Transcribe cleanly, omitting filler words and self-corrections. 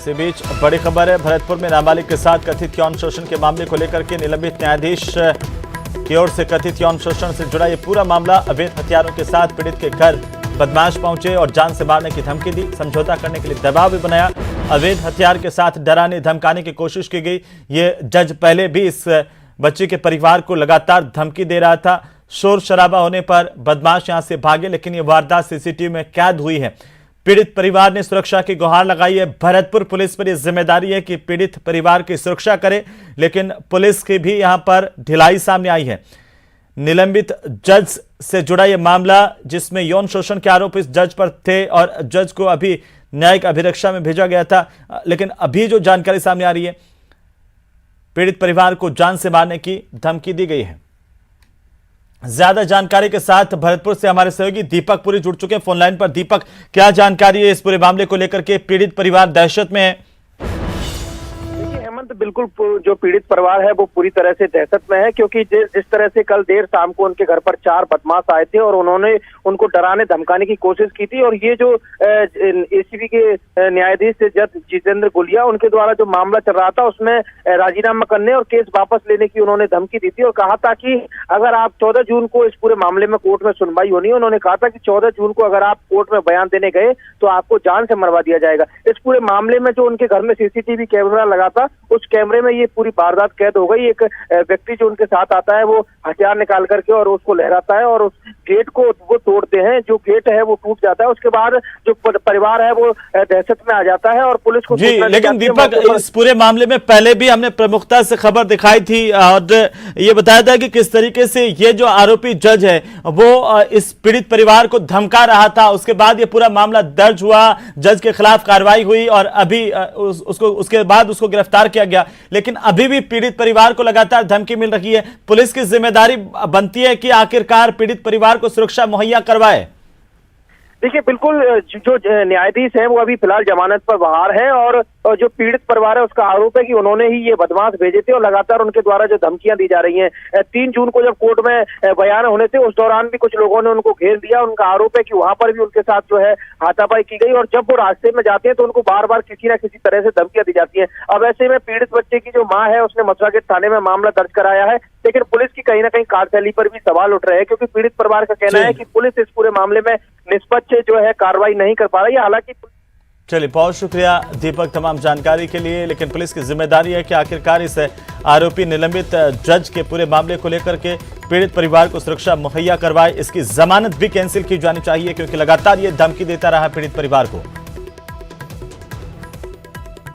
इसी बीच बड़ी खबर है, भरतपुर में नाबालिग के साथ कथित यौन शोषण के मामले को लेकर के निलंबित न्यायाधीश की ओर से कथित यौन शोषण से जुड़ा ये पूरा मामला। अवैध हथियारों के साथ पीड़ित के घर बदमाश पहुंचे और जान से मारने की धमकी दी। समझौता करने के लिए दबाव भी बनाया। अवैध हथियार के साथ डराने धमकाने की कोशिश की गई। ये जज पहले भी इस बच्ची के परिवार को लगातार धमकी दे रहा था। शोर शराबा होने पर बदमाश यहां से भागे, लेकिन ये वारदात सीसीटीवी में कैद हुई है। पीड़ित परिवार ने सुरक्षा की गुहार लगाई है। भरतपुर पुलिस पर यह जिम्मेदारी है कि पीड़ित परिवार की सुरक्षा करे, लेकिन पुलिस की भी यहां पर ढिलाई सामने आई है। निलंबित जज से जुड़ा यह मामला, जिसमें यौन शोषण के आरोप इस जज पर थे और जज को अभी न्यायिक अभिरक्षा में भेजा गया था, लेकिन अभी जो जानकारी सामने आ रही है, पीड़ित परिवार को जान से मारने की धमकी दी गई है। ज्यादा जानकारी के साथ भरतपुर से हमारे सहयोगी दीपक पुरी जुड़ चुके हैं फोन लाइन पर। दीपक, क्या जानकारी है इस पूरे मामले को लेकर के? पीड़ित परिवार दहशत में है। हेमंत, बिल्कुल जो पीड़ित परिवार है वो पूरी तरह से दहशत में है, क्योंकि जिस तरह से कल देर शाम को उनके घर पर 4 बदमाश आए थे और उन्होंने उनको डराने धमकाने की कोशिश की थी। और ये जो एसीबी के न्यायाधीश जज जितेंद्र गुलिया, उनके द्वारा जो मामला चल रहा था उसमें राजीनामा करने और केस वापस लेने की उन्होंने धमकी दी थी और कहा था कि अगर आप 14 जून को इस पूरे मामले में कोर्ट में सुनवाई होनी है, उन्होंने कहा था कि 14 जून को अगर आप कोर्ट में बयान देने गए तो आपको जान से मरवा दिया जाएगा। इस पूरे मामले में जो उनके घर में सीसीटीवी कैमरा लगा था, उस कैमरे में ये पूरी वारदात कैद हो गई। एक व्यक्ति जो उनके साथ आता है वो हथियार निकाल करके और उसको लहराता है और उस गेट को वो तोड़ते हैं। जो गेट है वो टूट जाता है। उसके बाद जो परिवार है वो दहशत में आ जाता है और पुलिस को जी। लेकिन दीपक, इस पूरे मामले में पहले भी हमने प्रमुखता से खबर दिखाई थी और ये बताया था कि किस तरीके से ये जो आरोपी जज है वो इस पीड़ित परिवार को धमका रहा था। उसके बाद ये पूरा मामला दर्ज हुआ, जज के खिलाफ कार्रवाई हुई और अभी उसके बाद उसको गिरफ्तार किया गया। लेकिन अभी भी पीड़ित परिवार को लगातार धमकी मिल रही है। पुलिस की जिम्मेदारी बनती है कि आखिरकार पीड़ित परिवार को सुरक्षा मुहैया करवाए। देखिए, बिल्कुल जो न्यायाधीश है वो अभी फिलहाल जमानत पर बाहर है और जो पीड़ित परिवार है उसका आरोप है कि उन्होंने ही ये बदमाश भेजे थे और लगातार उनके द्वारा जो धमकियां दी जा रही हैं। 3 जून को जब कोर्ट में बयान होने थे उस दौरान भी कुछ लोगों ने उनको घेर दिया। उनका आरोप है कि वहां पर भी उनके साथ जो है हाथापाई की गई और जब वो रास्ते में जाते हैं तो उनको बार बार किसी न किसी तरह से धमकियां दी जाती हैं। अब ऐसे में पीड़ित बच्चे की जो माँ है उसने मथुरा गेट थाने में मामला दर्ज कराया है, लेकिन पुलिस की कहीं ना कहीं कार्यशैली पर भी सवाल उठ रहे हैं, क्योंकि पीड़ित परिवार का कहना है कि पुलिस इस पूरे मामले में निष्पक्ष जो है कार्रवाई नहीं कर पा रही है। हालांकि चलिए, बहुत शुक्रिया दीपक तमाम जानकारी के लिए। लेकिन पुलिस की जिम्मेदारी है कि आखिरकार इस आरोपी निलंबित जज के पूरे मामले को लेकर के पीड़ित परिवार को सुरक्षा मुहैया करवाए। इसकी जमानत भी कैंसिल की जानी चाहिए, क्योंकि लगातार ये धमकी देता रहा पीड़ित परिवार को।